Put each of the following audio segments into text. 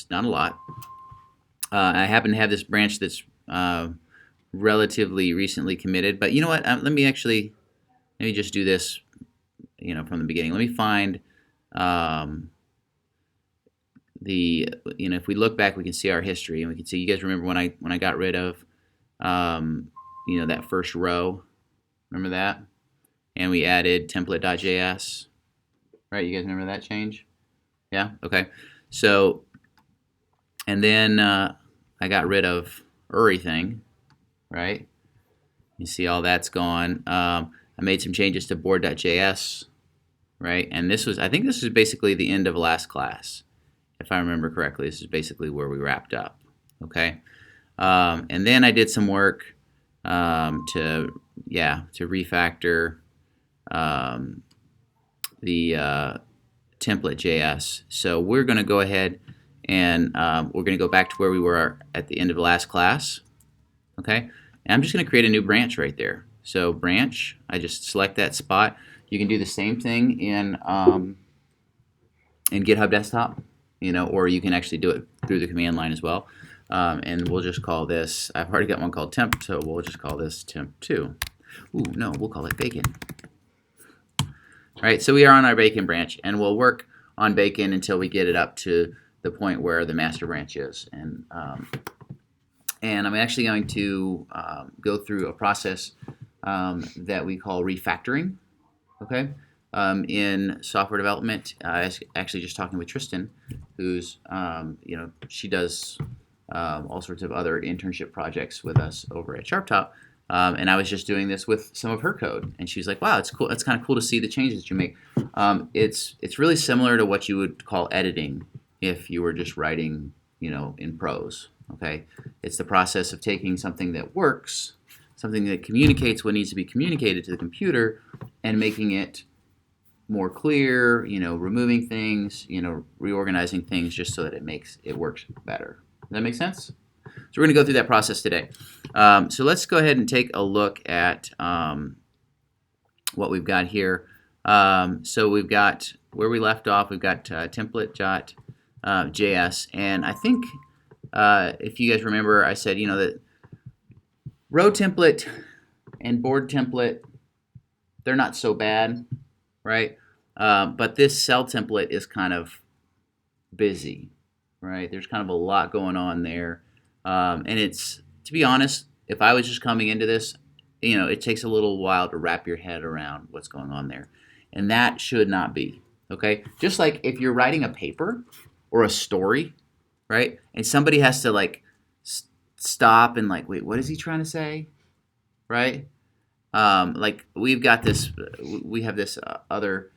not a lot. I happen to have this branch that's relatively recently committed, but you know what? Let me just do this, from the beginning. Let me find if we look back, we can see our history, and we can see. You guys remember when I got rid of, that first row? Remember that? And we added template.js. Right? You guys remember that change? Yeah. Okay. So, and then I got rid of everything. Right? You see all that's gone. I made some changes to board.js. Right? And I think this is basically the end of last class. If I remember correctly, this is basically where we wrapped up. Okay, and then I did some work to refactor the template.js. So we're going to go ahead and we're going to go back to where we were at the end of the last class. Okay, and I'm just going to create a new branch right there. So branch, I just select that spot. You can do the same thing in GitHub Desktop. Or you can actually do it through the command line as well. And we'll just call this, I've already got one called temp, so we'll just call this temp2. Ooh, no, we'll call it bacon. All right, so we are on our bacon branch, and we'll work on bacon until we get it up to the point where the master branch is. And I'm actually going to go through a process that we call refactoring. Okay. In software development, I was actually just talking with Tristan, who's, she does all sorts of other internship projects with us over at SharpTop, and I was just doing this with some of her code, and she was like, "Wow, it's cool. It's kind of cool to see the changes you make." It's really similar to what you would call editing if you were just writing, in prose. Okay, it's the process of taking something that works, something that communicates what needs to be communicated to the computer, and making it more clear, removing things, reorganizing things just so that it works better. Does that make sense? So we're going to go through that process today. So let's go ahead and take a look at what we've got here. So we've got where we left off. We've got template.js, and I think if you guys remember, I said that row template and board template, they're not so bad. Right? But this cell template is kind of busy, right? There's kind of a lot going on there. And it's, to be honest, if I was just coming into this, it takes a little while to wrap your head around what's going on there. And that should not be, okay? Just like if you're writing a paper or a story, right? And somebody has to stop and wait, what is he trying to say? Right? We have this other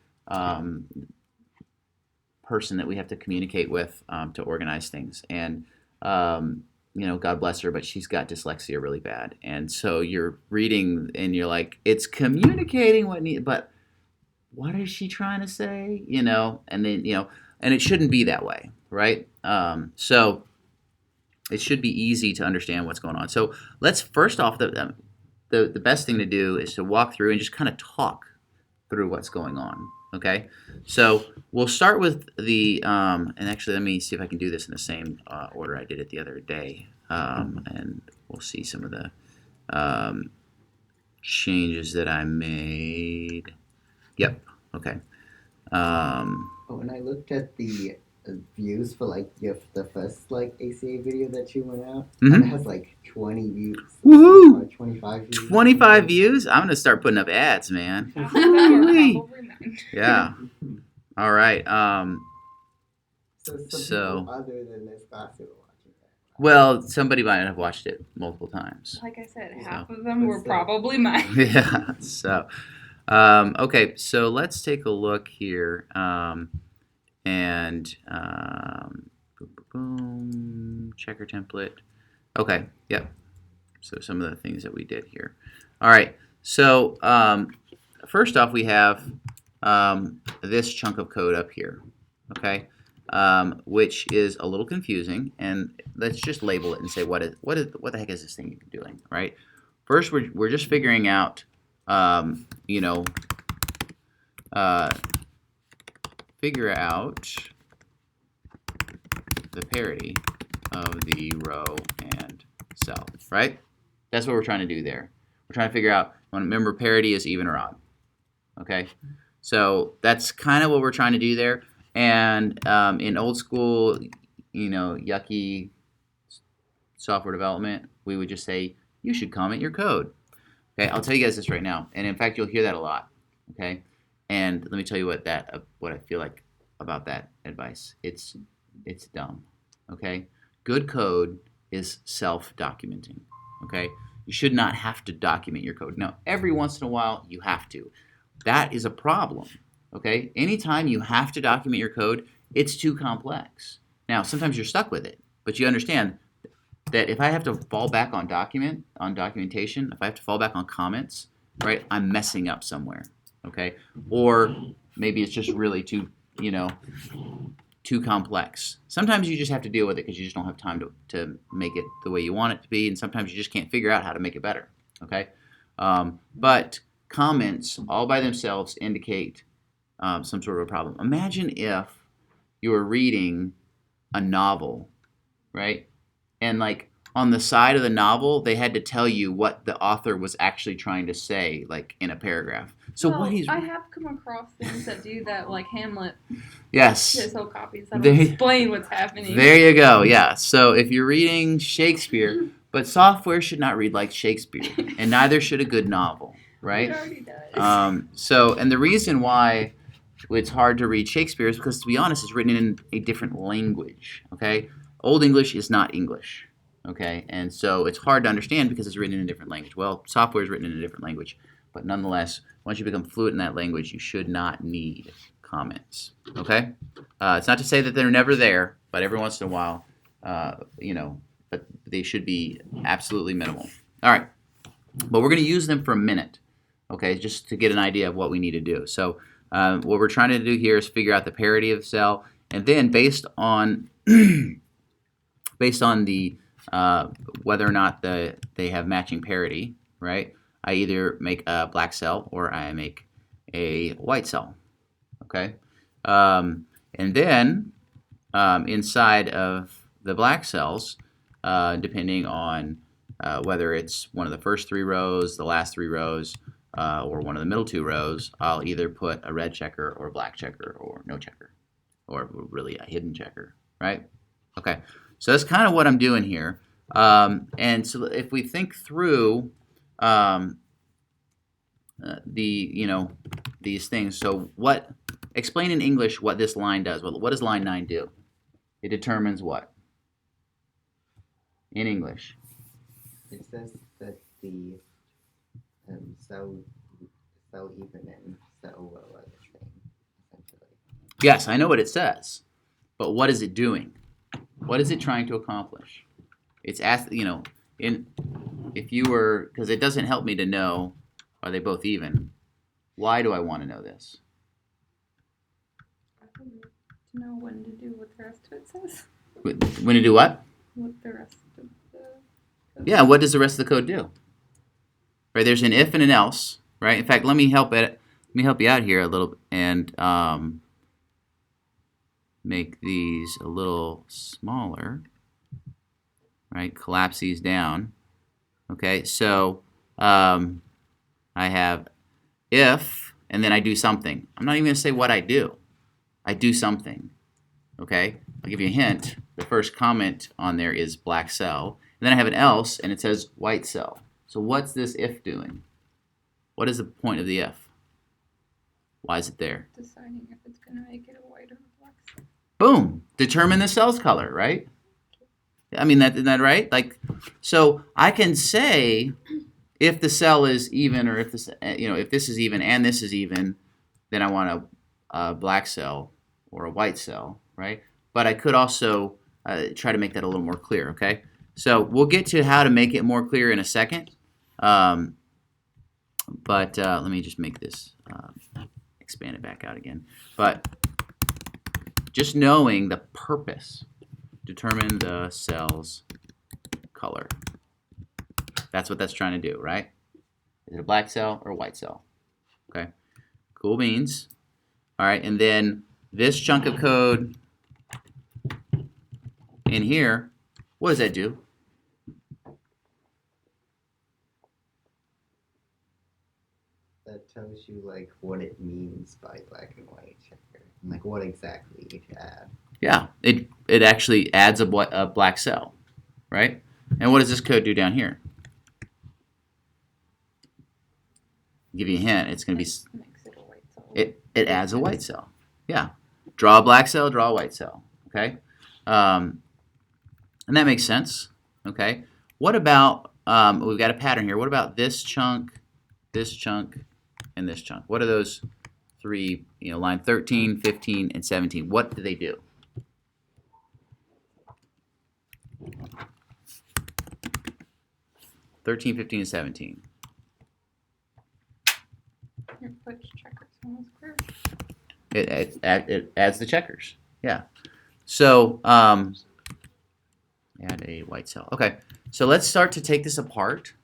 person that we have to communicate with to organize things, and God bless her, but she's got dyslexia really bad, and so you're reading and you're like, it's communicating but what is she trying to say? And then and it shouldn't be that way, right? So it should be easy to understand what's going on. So let's first off the best thing to do is to walk through and just kind of talk through what's going on, okay? So we'll start with the, and actually let me see if I can do this in the same order I did it the other day, and we'll see some of the changes that I made. Yep, okay. When I looked at the views for the first ACA video that you went out, it has 20 views. Woohoo! 25 views. 25 views? I'm gonna start putting up ads, man. Yeah. All right. So other than this class who were watching that. Well, somebody might have watched it multiple times. Like I said, half of them were probably mine. Yeah. So, okay. So let's take a look here. Boom, checker template. Okay, yep. So some of the things that we did here. All right, so first off, we have this chunk of code up here, okay, which is a little confusing, and let's just label it and say what the heck is this thing even doing, right? First, we're just figuring out, figure out the parity of the row and cell, right? That's what we're trying to do there. We're trying to figure out, remember parity is even or odd, okay? So that's kind of what we're trying to do there. And in old school, yucky software development, we would just say, you should comment your code. Okay, I'll tell you guys this right now. And in fact, you'll hear that a lot, okay? And let me tell you what I feel like about that advice. It's dumb, okay? Good code is self-documenting, okay? You should not have to document your code. Now, every once in a while, you have to. That is a problem, okay? Anytime you have to document your code, it's too complex. Now, sometimes you're stuck with it, but you understand that if I have to fall back on documentation, if I have to fall back on comments, right, I'm messing up somewhere, okay? Or maybe it's just really too complex. Sometimes you just have to deal with it because you just don't have time to make it the way you want it to be, and sometimes you just can't figure out how to make it better, okay? But comments all by themselves indicate some sort of a problem. Imagine if you were reading a novel, right? And like on the side of the novel, they had to tell you what the author was actually trying to say, like in a paragraph. So well, what he's I have come across things that do that, like Hamlet. Yes. His whole copies that will explain what's happening. There you go. Yeah. So if you're reading Shakespeare, but software should not read like Shakespeare, and neither should a good novel, right? It already does. And the reason why it's hard to read Shakespeare is because, to be honest, it's written in a different language. Okay. Old English is not English, okay? And so it's hard to understand because it's written in a different language. Well, software is written in a different language, but nonetheless, once you become fluent in that language, you should not need comments, okay? It's not to say that they're never there, but every once in a while, but they should be absolutely minimal. All right, but we're going to use them for a minute, okay, just to get an idea of what we need to do. So what we're trying to do here is figure out the parity of the cell, and then based on the whether or not they have matching parity, right? I either make a black cell or I make a white cell, okay? And then inside of the black cells, depending on whether it's one of the first 3 rows, the last 3 rows, or one of the middle 2 rows, I'll either put a red checker or a black checker or no checker, or really a hidden checker, right? Okay. So that's kind of what I'm doing here. And so if we think through these things, so explain in English what this line does. What does line 9 do? It determines what? In English. It says that the cell even and cell row are the same, essentially. Yes, I know what it says, but what is it doing? What is it trying to accomplish? It's if you were, because it doesn't help me to know, are they both even? Why do I want to know this? I need to know when to do what the rest of it says. When to do what? What the rest of the code. Yeah, what does the rest of the code do? Right, there's an if and an else, right? In fact, let me help you out here a little and make these a little smaller, right? Collapse these down. Okay, so I have if, and then I do something. I'm not even going to say what I do. I do something. Okay, I'll give you a hint. The first comment on there is black cell. And then I have an else, and it says white cell. So what's this if doing? What is the point of the if? Why is it there? Deciding if it's going to make it a white or a black cell. Boom! Determine the cell's color, right? I mean, isn't that right? Like, so I can say if the cell is even, or if this, if this is even and this is even, then I want a black cell or a white cell, right? But I could also try to make that a little more clear, okay? So we'll get to how to make it more clear in a second. But let me just make this, expand it back out again. But just knowing the purpose, determine the cell's color. That's what that's trying to do, right? Is it a black cell or a white cell? Okay, cool beans. All right, and then this chunk of code in here, what does that do? That tells you like what it means by black and white checker, and like what exactly you should add. Yeah, it actually adds a black cell, right? And what does this code do down here? Give you a hint. It's going to be Makes it a white cell. it adds a white cell. Yeah, draw a black cell, draw a white cell. Okay, and that makes sense. Okay, what about we've got a pattern here. What about this chunk, and this chunk? What are those three? You know, line 13, 15, and 17. What do they do? (13, 15, and 17). It puts checkers on the square. It adds the checkers. Yeah. So add a white cell. Okay. So let's start to take this apart.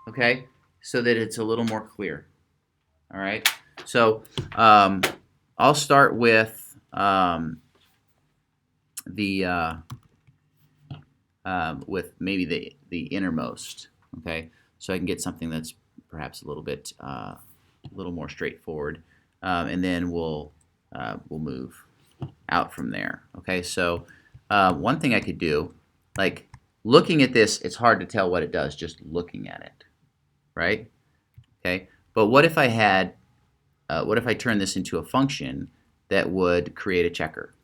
Okay, so that it's a little more clear. All right. So I'll start with with maybe the innermost. Okay, so I can get something that's perhaps a little bit a little more straightforward, and then we'll move out from there. Okay, so one thing I could do, like looking at this, it's hard to tell what it does just looking at it, right? Okay, but what if I had, what if I turned this into a function that would create a checker,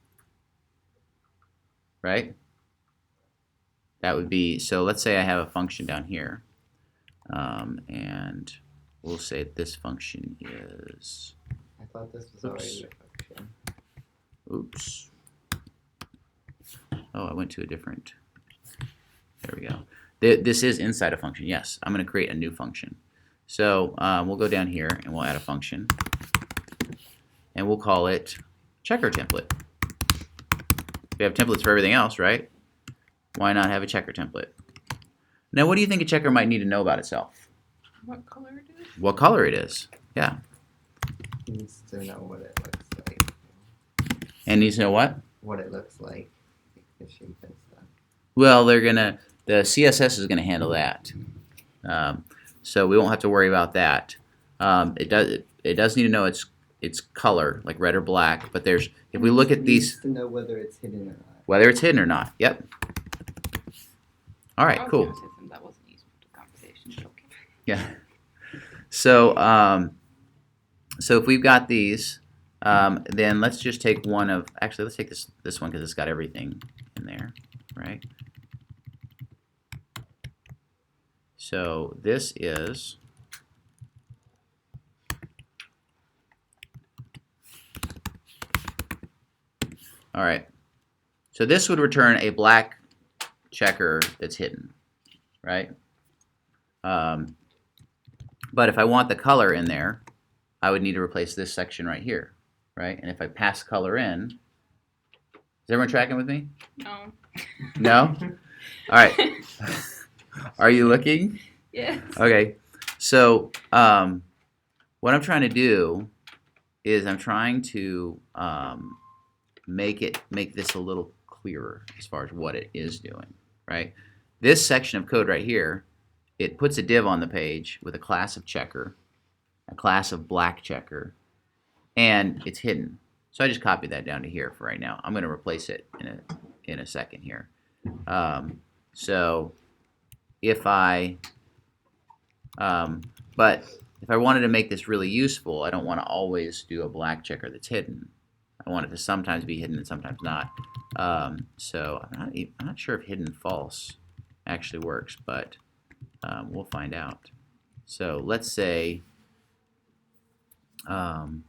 right? That would be, so let's say I have a function down here, and we'll say this function is, I thought this was already a function. oops. Oh, I went to a different, there we go. This is inside a function, yes. I'm going to create a new function. So we'll go down here and we'll add a function. And we'll call it checker template. We have templates for everything else, right? Why not have a checker template? Now, what do you think a checker might need to know about itself? What color it is? What color it is, yeah. It needs to know what it looks like. And needs to know what? What it looks like. The shape and stuff. Well, the CSS is gonna handle that. So we won't have to worry about that. It does need to know its color, like red or black. But there's, if we look at It these, needs to know whether it's hidden or not. whether it's hidden or not. Yep. All right, cool. That wasn't useful to conversation. but Okay. Yeah. So so if we've got these, then let's just take one of, actually let's take this one because it's got everything in there, right? So this is all right. So this would return a black checker that's hidden, right? But if I want the color in there, I would need to replace this section right here, right? And if I pass color in, is everyone tracking with me? No. No? All right. Are you looking? Yes. Okay. So what I'm trying to do is I'm trying to make this a little clearer as far as what it is doing, right? This section of code right here, it puts a div on the page with a class of checker, a class of black checker, and it's hidden. So I just copied that down to here for right now. I'm going to replace it in a second here. So if I, but if I wanted to make this really useful, I don't want to always do a black checker that's hidden. I want it to sometimes be hidden and sometimes not. So I'm not sure if hidden false actually works, but we'll find out. So let's say we'll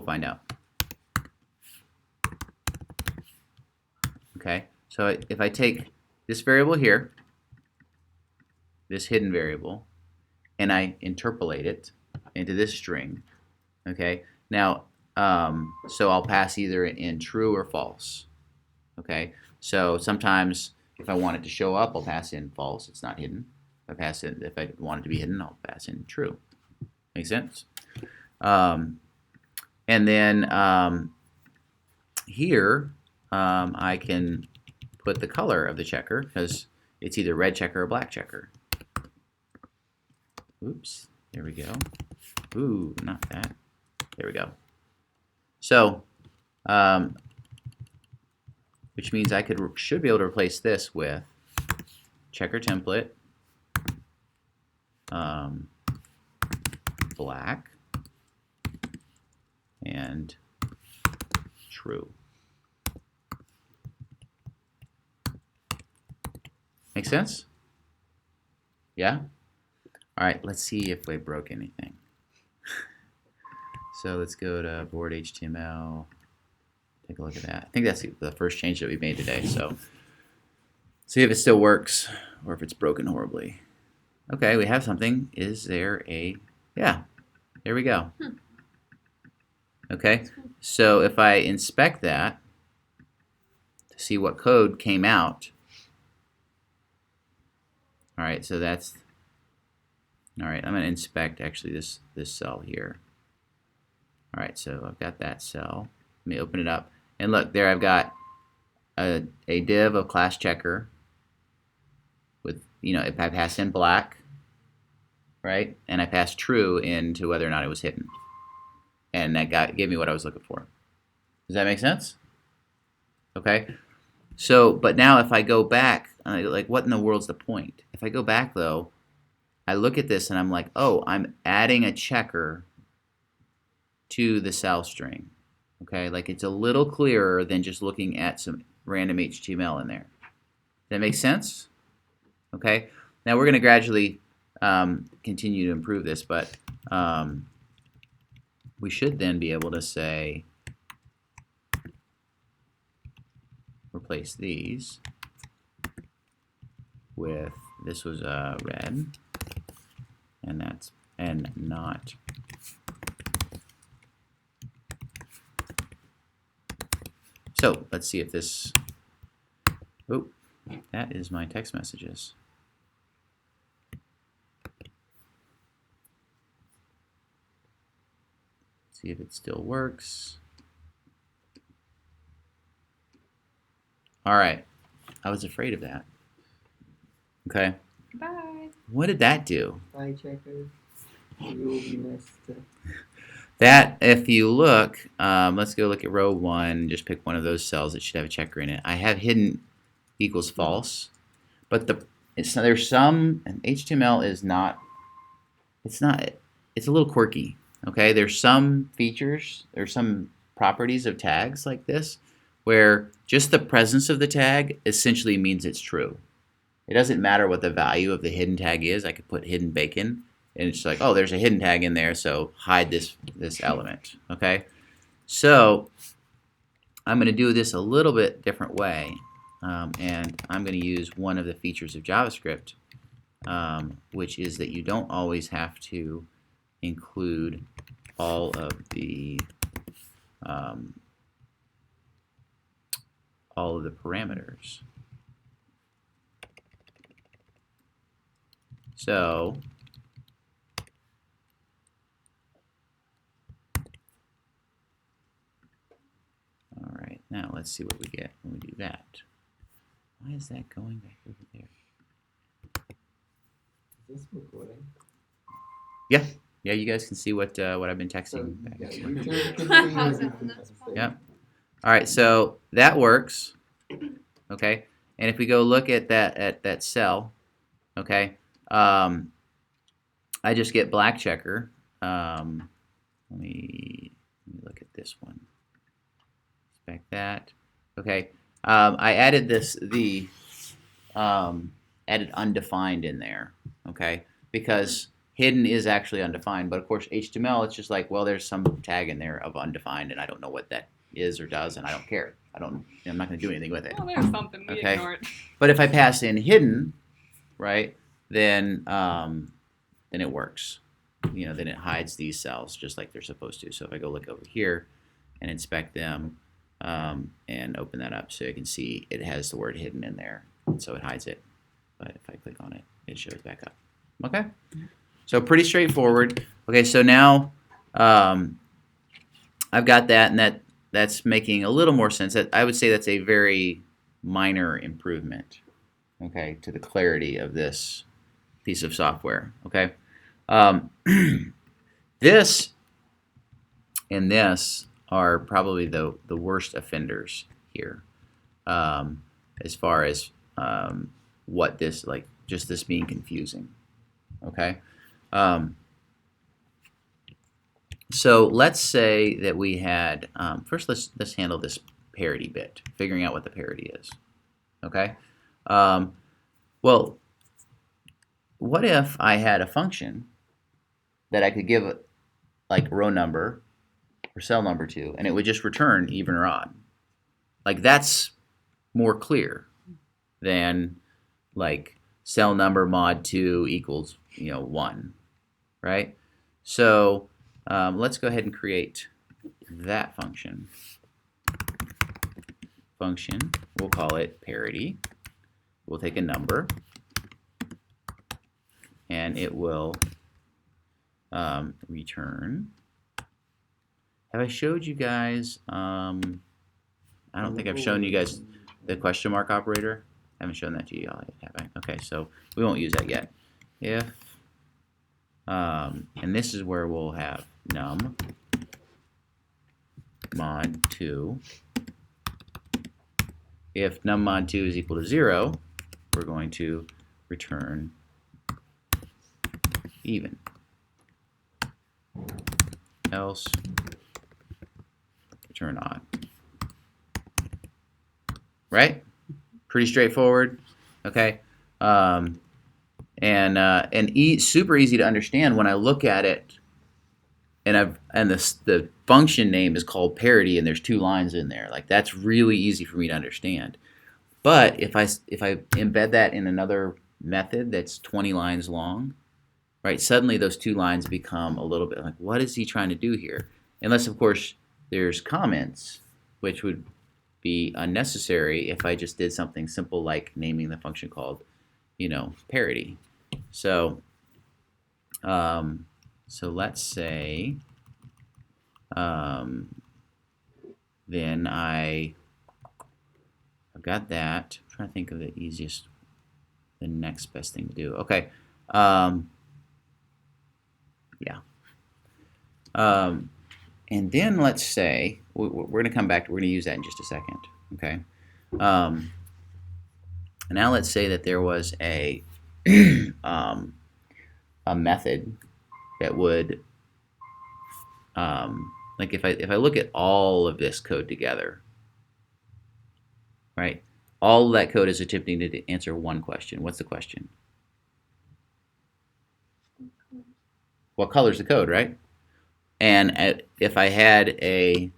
find out. Okay, so if I take this variable here, this hidden variable, and I interpolate it into this string, okay, now so I'll pass either in true or false. Okay, so sometimes if I want it to show up, I'll pass in false. It's not hidden. If I want it to be hidden, I'll pass in true. Make sense? And And then here I can put the color of the checker because it's either red checker or black checker. Oops, there we go. Ooh, not that. There we go. So, which means I should be able to replace this with checker template, black, and true. Make sense? Yeah? All right, let's see if we broke anything. So let's go to board HTML. Take a look at that. I think that's the first change that we made today. So see if it still works or if it's broken horribly. Okay, we have something. Is there a... Yeah, there we go. Okay, so if I inspect that to see what code came out. All right, so that's... All right, I'm going to inspect actually this cell here. All right, so I've got that cell. Let me open it up. And look, there I've got a div of class checker with, if I pass in black, right? And I passed true into whether or not it was hidden. And that gave me what I was looking for. Does that make sense? Okay. So, but now if I go back, like what in the world's the point? If I go back though, I look at this and I'm like, oh, I'm adding a checker to the cell string. Okay, like it's a little clearer than just looking at some random HTML in there. Does that make sense? Okay, now we're going to gradually continue to improve this, but we should then be able to say, replace these with, this was red, and not. So let's see if this, oh, that is my text messages. See if it still works. All right, I was afraid of that. Okay. Bye. What did that do? Bye, checker. You will be missed. That, if you look, let's go look at row 1, just pick one of those cells that should have a checker in it. I have hidden equals false, but there's some, and HTML is not, it's a little quirky, okay? There's some features, there's some properties of tags like this, where just the presence of the tag essentially means it's true. It doesn't matter what the value of the hidden tag is. I could put hidden bacon, and it's like, oh, there's a hidden tag in there, so hide this element, okay? So I'm going to do this a little bit different way, and I'm going to use one of the features of JavaScript, which is that you don't always have to include all of the parameters. So all right, now let's see what we get when we do that. Why is that going back over there? Is this recording? Yeah, you guys can see what I've been texting So, back yeah, and you forth. can see what you can say. Yep. All right, so that works. Okay, and if we go look at that cell, okay, I just get black checker. Let me look at this one. Inspect that. Okay, I added added undefined in there. Okay, because hidden is actually undefined, but of course HTML, it's just like, well, there's some tag in there of undefined, and I don't know what that is or does, and I don't care. I'm not going to do anything with it. Well, there's something. We Okay. ignore it. But if I pass in hidden, right, then it works. Then it hides these cells just like they're supposed to. So if I go look over here and inspect them and open that up, so you can see it has the word hidden in there, and so it hides it. But if I click on it, it shows back up. Okay, so pretty straightforward. Okay, so now I've got that, and that's making a little more sense. I would say that's a very minor improvement, okay, to the clarity of this piece of software, okay? This and this are probably the worst offenders here, as far as what this, like, just this being confusing, okay? So let's say that we had, first let's handle this parity bit, figuring out what the parity is, okay? Well, what if I had a function that I could give like row number or cell number to, and it would just return even or odd? Like, that's more clear than like cell number mod 2 equals 1, right? So let's go ahead and create that function. We'll call it parity. We'll take a number, and it will return. Have I showed you guys? I don't think I've shown you guys the question mark operator. I haven't shown that to you all yet, have I? Okay, so we won't use that yet. If and this is where we'll have num mod 2. If num mod 2 is equal to 0, we're going to return even. Else, return odd. Right? Pretty straightforward. Okay. Super easy to understand when I look at it. And the function name is called parity, and there's 2 lines in there. Like, that's really easy for me to understand. But if I embed that in another method that's 20 lines long, right? Suddenly those 2 lines become a little bit like, what is he trying to do here? Unless, of course, there's comments, which would be unnecessary if I just did something simple like naming the function called, parity. So let's say then I've got that. I'm trying to think of the next best thing to do. Okay. Yeah. And then let's say we're going to come back. We're going to use that in just a second. Okay. And now let's say that there was a method that would like if I look at all of this code together, right? All of that code is attempting to answer one question. What's the question? What color's the code, right? And if I had a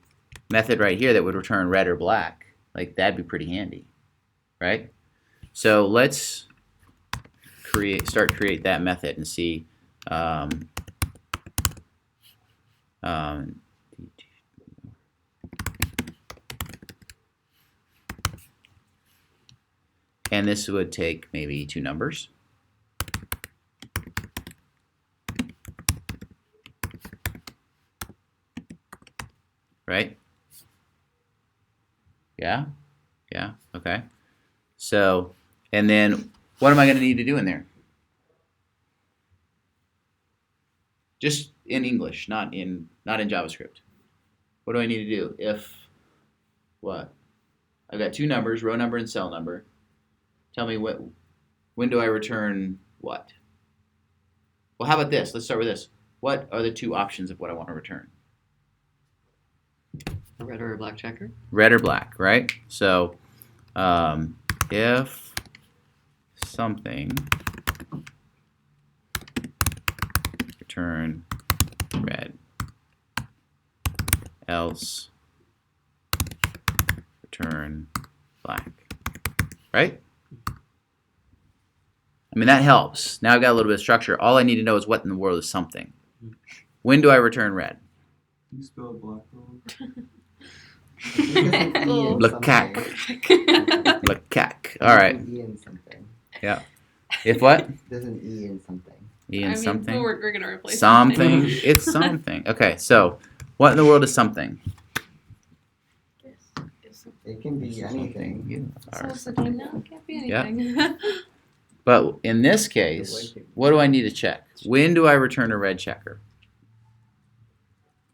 method right here that would return red or black, like, that'd be pretty handy, right? So let's create that method and see. And this would take maybe 2 numbers. Right? Yeah? Yeah, okay. So, and then what am I going to need to do in there? Just in English, not in JavaScript. What do I need to do? If what? I've got 2 numbers, row number and cell number. Tell me when do I return what? Well, how about this? Let's start with this. What are the 2 options of what I want to return? A red or a black checker? Red or black, right? So if something, return red. Else, return black. Right? I mean, that helps. Now I've got a little bit of structure. All I need to know is what in the world is something. When do I return red? You spell black wrong. Blakak. Blakak. All right. E in something. Yeah. If what? There's an E in something. E in something? We're going to replace Something. It's something. Okay, so What in the world is something? This is It can be anything. You so are it's a name now. It can't be Yeah. anything. But in this case, what do I need to check? When do I return a red checker?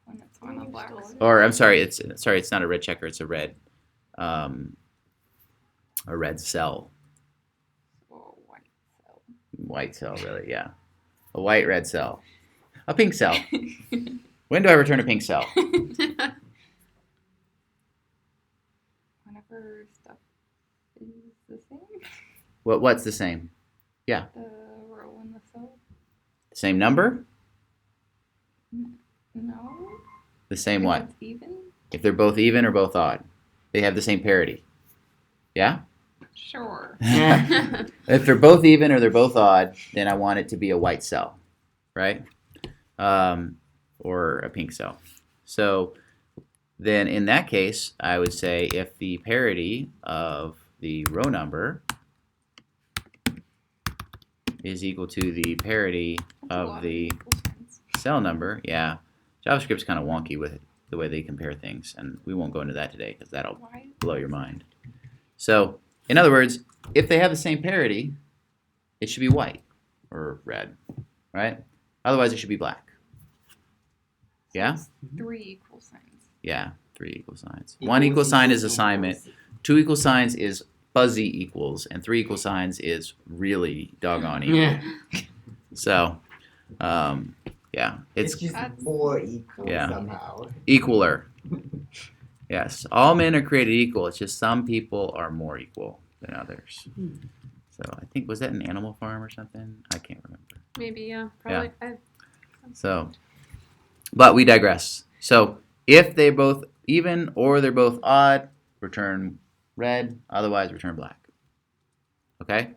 When it's on a black. Or I'm sorry, it's not a red checker. It's a red cell. Or white cell. White cell, really? Yeah, a white red cell, a pink cell. When do I return a pink cell? Whenever stuff is the same. What's the same? The row in the cell. Same number? No. The same If what? it's even. If they're both even or both odd, they have the same parity. Yeah. Sure. If they're both even or they're both odd, then I want it to be a white cell, right? Or a pink cell. So then in that case, I would say if the parity of the row number is equal to the parity That's a lot of the equal signs. cell number, yeah. JavaScript's kind of wonky with the way they compare things, and we won't go into that today because that'll Why? blow your mind. So, in other words, if they have the same parity, it should be white or red, right? Otherwise, it should be black. Yeah? It's 3 equal signs. Yeah, 3 equal signs. 1 equal sign is assignment. 2 equal signs is fuzzy equals, and 3 equal signs is really doggone equal. Yeah. So, yeah, It's it's just That's- more equal Yeah. somehow. equaler. Yes, all men are created equal. It's just some people are more equal than others. So I think, was that an Animal Farm or something? I can't remember. Maybe, yeah. Probably. So, but we digress. So if they're both even or they're both odd, return red. Otherwise, return black. Okay.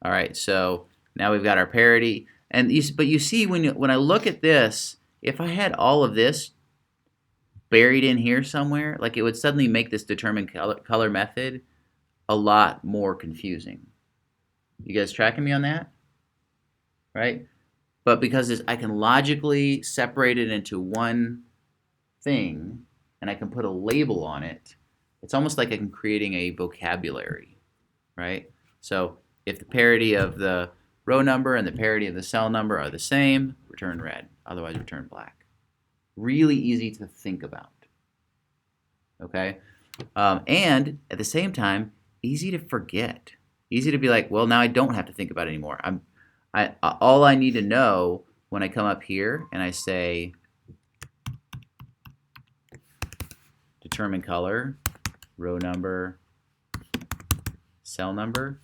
All right. So now we've got our parity, and but you see when I look at this, if I had all of this buried in here somewhere, like it would suddenly make this determine color method a lot more confusing. You guys tracking me on that? Right? But because I can logically separate it into one thing and I can put a label on it, it's almost like I'm creating a vocabulary, right? So if the parity of the row number and the parity of the cell number are the same, return red. Otherwise, return black. Really easy to think about, okay? And at the same time, easy to forget. Easy to be like, well, now I don't have to think about it anymore. All I need to know when I come up here and I say determine color, row number, cell number,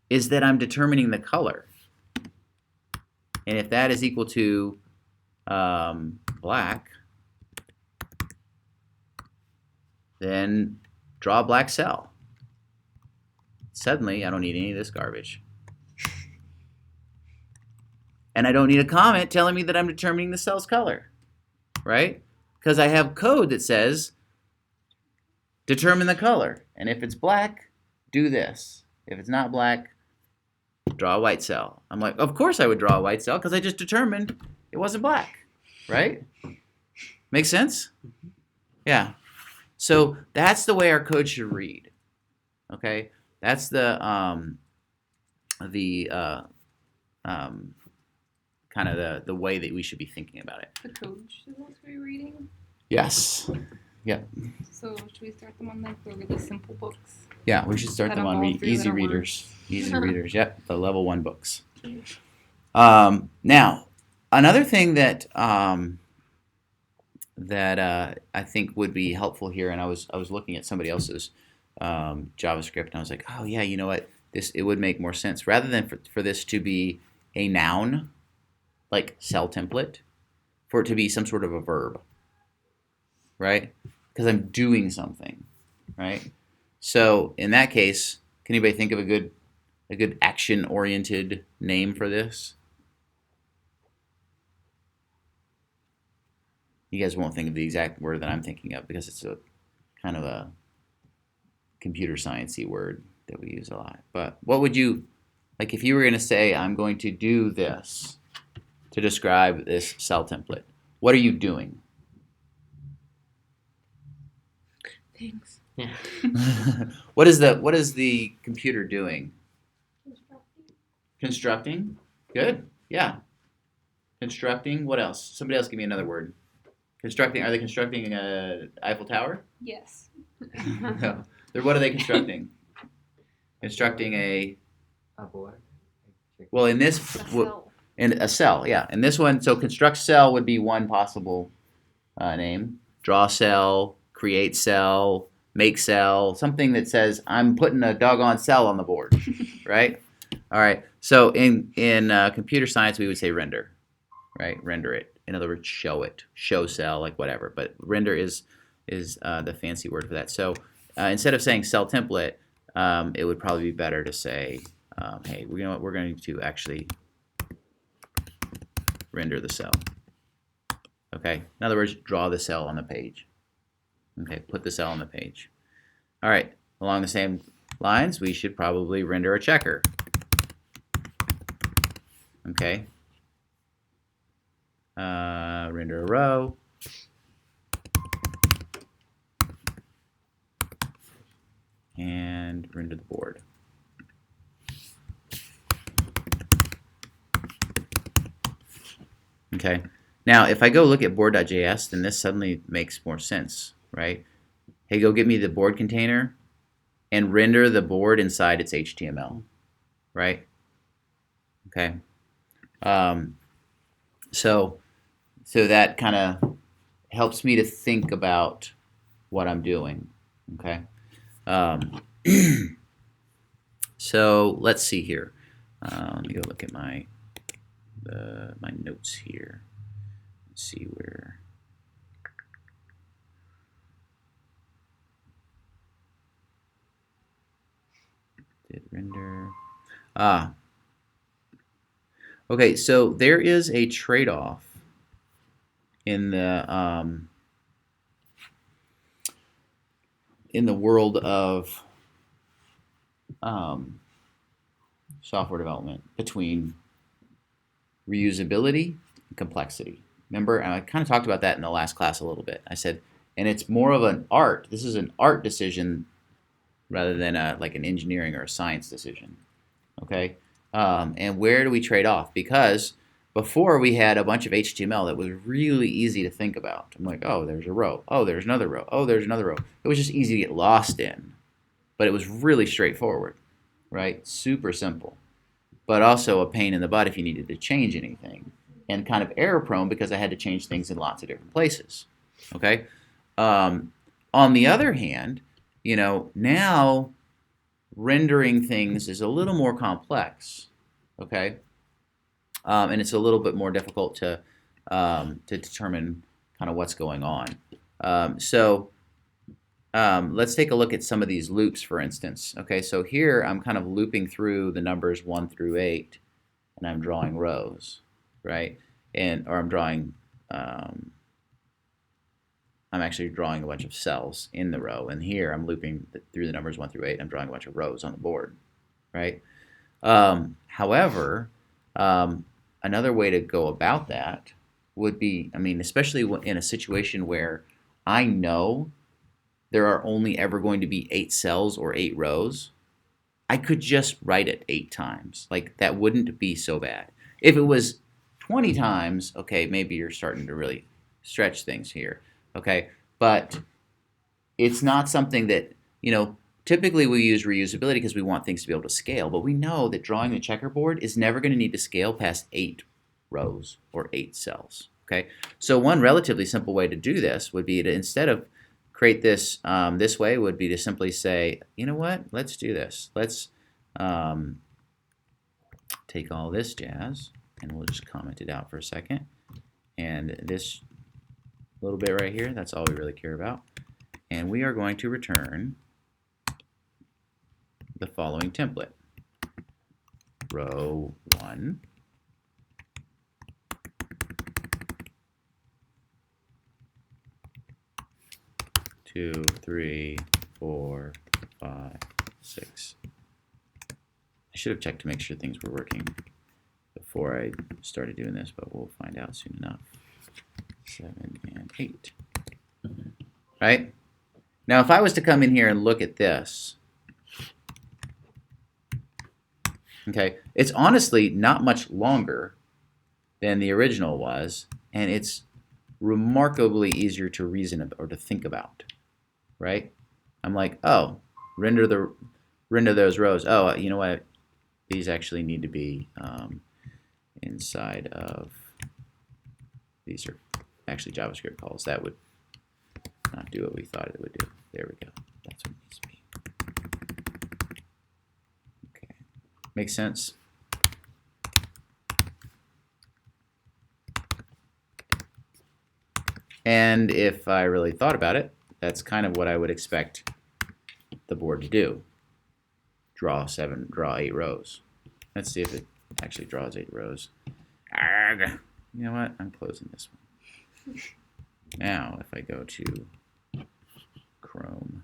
is that I'm determining the color. And if that is equal to black, then draw a black cell. Suddenly, I don't need any of this garbage. And I don't need a comment telling me that I'm determining the cell's color, right? Because I have code that says determine the color. And if it's black, do this. If it's not black, draw a white cell. I'm like, of course I would draw a white cell because I just determined it wasn't black, right? Make sense? Yeah. So that's the way our code should read. Okay? That's the kind of the way that we should be thinking about it. The code should also be reading. Yes. So should we start them on like the really simple books? Yeah, we should start them That'll on go through easy that one. readers. Easy readers. Yep, the level 1 books. Now, another thing that I think would be helpful here, and I was looking at somebody else's JavaScript, and I was like, oh yeah, you know what? It would make more sense rather than for this to be a noun, like cell template, for it to be some sort of a verb, right? Because I'm doing something, right? So in that case, can anybody think of a good action-oriented name for this? You guys won't think of the exact word that I'm thinking of because it's a kind of a computer science-y word that we use a lot. But what would you, like if you were going to say, I'm going to do this to describe this cell template, what are you doing? Thanks. What is the computer doing? Constructing. Good. Yeah. Constructing. What else? Somebody else give me another word. Constructing. Are they constructing a Eiffel Tower? Yes. No. What are they constructing? Constructing a. A board. Well, in this. In a cell, yeah. In this one, so construct cell would be one possible name. Draw cell, create cell, make cell, something that says I'm putting a doggone cell on the board, right? All right. So in computer science, we would say render, right? Render it. In other words, show it, show cell, like whatever. But render is the fancy word for that. So instead of saying cell template, it would probably be better to say, hey, you know what? We're going to actually render the cell. Okay. In other words, draw the cell on the page. Okay. Put the cell on the page. All right. Along the same lines, we should probably render a checker. Okay. Render a row. And render the board. Okay. Now, if I go look at board.js, then this suddenly makes more sense, right? Hey, go get me the board container and render the board inside its HTML, right? Okay. So that kind of helps me to think about what I'm doing, okay? So let's see here. Let me go look at my notes here. Let's see where. Did render. Okay, so there is a trade-off in the world of software development between reusability and complexity. Remember, I kind of talked about that in the last class a little bit. I said, and it's more of an art. This is an art decision rather than like an engineering or a science decision. Okay, and where do we trade off? Because before we had a bunch of HTML that was really easy to think about. I'm like, oh, there's a row. Oh, there's another row. Oh, there's another row. It was just easy to get lost in, but it was really straightforward, right? Super simple, but also a pain in the butt if you needed to change anything, and kind of error prone because I had to change things in lots of different places. Okay. On the other hand, now rendering things is a little more complex. Okay. And it's a little bit more difficult to determine kind of what's going on. Let's take a look at some of these loops, for instance. Okay, so here I'm kind of looping through the numbers 1 through 8, and I'm drawing rows, right? Or I'm drawing, I'm actually drawing a bunch of cells in the row, and here I'm looping through the numbers 1 through 8. I'm drawing a bunch of rows on the board, right? However, another way to go about that would be, especially in a situation where I know there are only ever going to be 8 cells or 8 rows, I could just write it 8 times. Like, that wouldn't be so bad. If it was 20 times, okay, maybe you're starting to really stretch things here, okay? But it's not something that, typically we use reusability because we want things to be able to scale, but we know that drawing the checkerboard is never going to need to scale past 8 rows or 8 cells, okay? So one relatively simple way to do this would be to, instead of create this this way, would be to simply say, you know what, let's do this. Let's take all this jazz, and we'll just comment it out for a second. And this little bit right here, that's all we really care about. And we are going to return the following template. Row 1. Two, 3, 4, 5, 6. I should have checked to make sure things were working before I started doing this, but we'll find out soon enough. 7 and 8. Right? Now, if I was to come in here and look at this, okay, it's honestly not much longer than the original was, and it's remarkably easier to reason or to think about, right? I'm like, oh, render those rows. Oh, you know what? These actually need to be inside of. These are actually JavaScript calls. That would not do what we thought it would do. There we go. That's what it needs to be. Okay, makes sense. And if I really thought about it, that's kind of what I would expect the board to do. Draw 8 rows. Let's see if it actually draws 8 rows. Arrgh. You know what? I'm closing this one. Now, if I go to Chrome,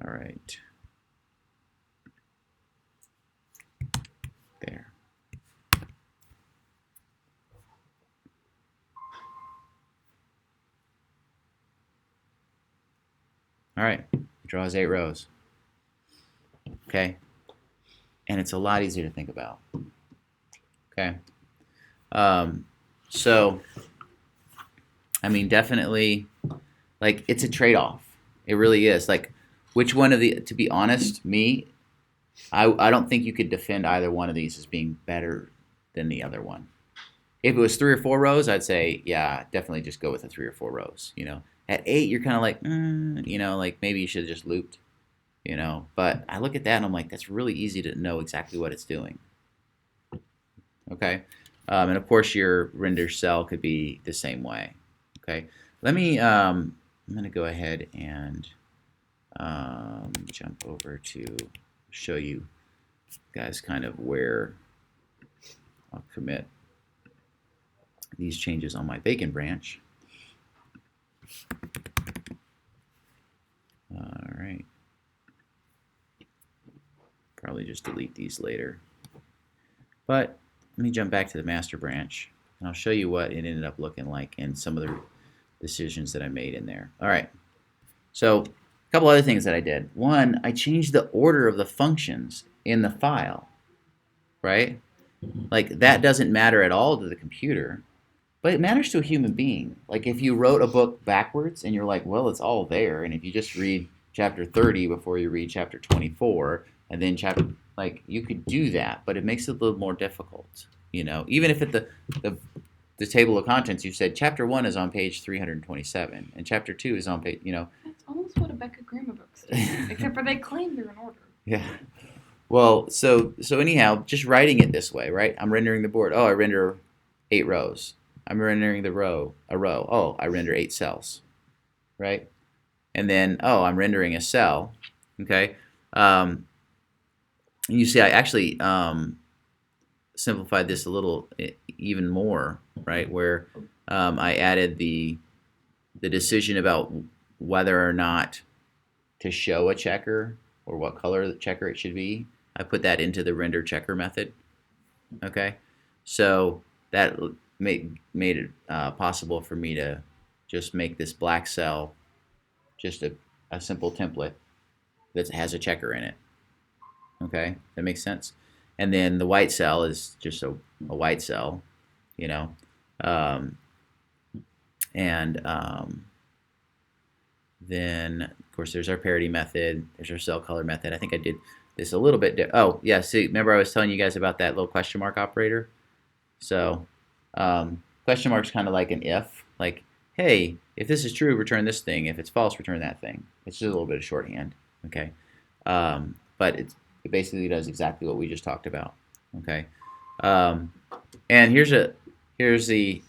all right, there. All right, it draws 8 rows. Okay, and it's a lot easier to think about. Okay, so I mean, definitely, like, it's a trade-off. It really is. Like, which one of the? To be honest, I don't think you could defend either one of these as being better than the other one. If it was 3 or 4 rows, I'd say, yeah, definitely just go with the 3 or 4 rows. You know, at 8, you're kind of like, you know, like maybe you should have just looped. You know, but I look at that and I'm like, that's really easy to know exactly what it's doing. Okay, and of course your render cell could be the same way. Okay, let me. I'm gonna go ahead and jump over to show you guys kind of where I'll commit these changes on my bacon branch. All right. Probably just delete these later. But let me jump back to the master branch, and I'll show you what it ended up looking like and some of the decisions that I made in there. All right. So a couple other things that I did. One, I changed the order of the functions in the file, right? Like, that doesn't matter at all to the computer, but it matters to a human being. Like, if you wrote a book backwards and you're like, well, it's all there, and if you just read chapter 30 before you read chapter 24, and then like, you could do that, but it makes it a little more difficult, you know? Even if at the table of contents you said chapter 1 is on page 327, and chapter 2 is on page, you know. That's almost what a Becker grammar books do, except for they claim they're in order. Yeah. Well, so anyhow, just writing it this way, right? I'm rendering the board. Oh, I render 8 rows. I'm rendering a row. Oh, I render 8 cells, right? And then, oh, I'm rendering a cell, okay? You see, I actually simplified this a little even more, right? Where I added the decision about whether or not to show a checker or what color the checker it should be. I put that into the render checker method. Okay, so that made it possible for me to just make this black cell just a simple template that has a checker in it. Okay, that makes sense. And then the white cell is just a white cell, you know. Then, of course, there's our parity method. There's our cell color method. I think I did this a little bit. Oh, yeah, see, remember I was telling you guys about that little question mark operator? So, question mark's kind of like an if. Like, hey, if this is true, return this thing. If it's false, return that thing. It's just a little bit of shorthand, okay? But it basically does exactly what we just talked about, okay? And here's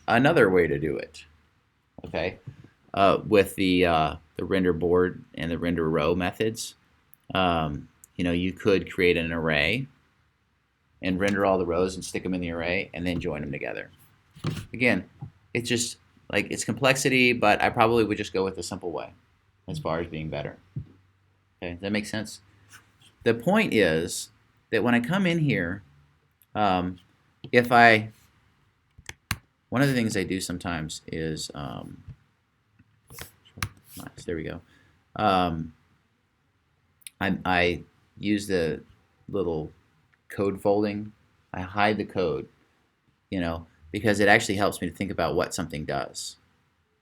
another way to do it, okay? With the render board and the render row methods, you know, you could create an array and render all the rows and stick them in the array and then join them together. Again, it's just like, it's complexity, but I probably would just go with the simple way as far as being better. Okay, does that make sense? The point is that when I come in here, one of the things I do sometimes is, there we go. I use the little code folding. I hide the code, because it actually helps me to think about what something does.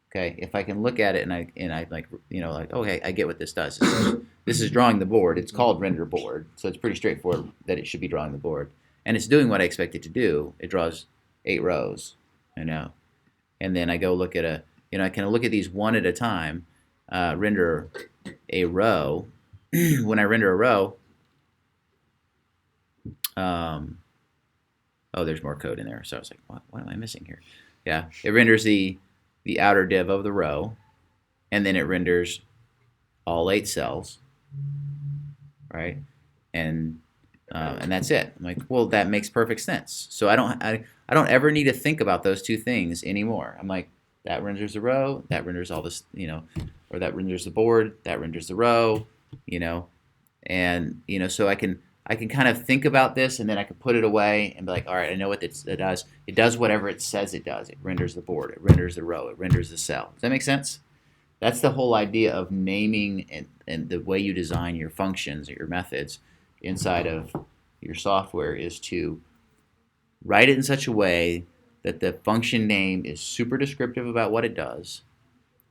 Okay, if I can look at it and I like okay, I get what this does. This is drawing the board. It's called render board, so it's pretty straightforward that it should be drawing the board, and it's doing what I expect it to do. It draws 8 rows, and then I go look at I can look at these one at a time. Render a row. When I render a row, oh, there's more code in there. So I was like, what am I missing here? Yeah, it renders the outer div of the row, and then it renders all 8 cells, right? And that's it. I'm like, well, that makes perfect sense. So I don't ever need to think about those two things anymore. I'm like, that renders the row, that renders all this, or that renders the board, that renders the row, and so I can kind of think about this, and then I can put it away and be like, all right, I know what it does. It does whatever it says it does. It renders the board, it renders the row, it renders the cell. Does that make sense? That's the whole idea of naming and the way you design your functions or your methods inside of your software is to write it in such a way that the function name is super descriptive about what it does,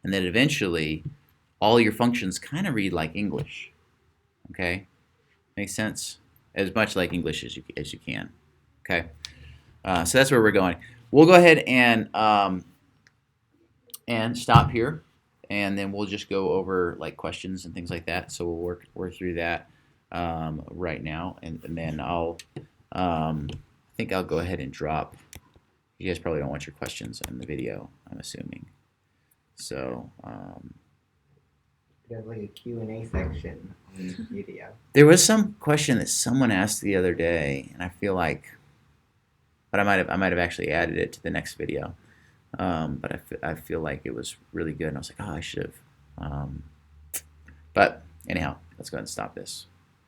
and that eventually all your functions kind of read like English. Okay? Makes sense? As much like English as you can. Okay? So that's where we're going. We'll go ahead and stop here, and then we'll just go over like questions and things like that. So we'll work through that right now, and then I think I'll go ahead and drop. You guys probably don't want your questions in the video, I'm assuming. So We have like a Q&A section on the video. there was some question that someone asked the other day, and I feel like, but I might have actually added it to the next video. But I feel like it was really good, and I was like, oh, I should have. But anyhow, let's go ahead and stop this.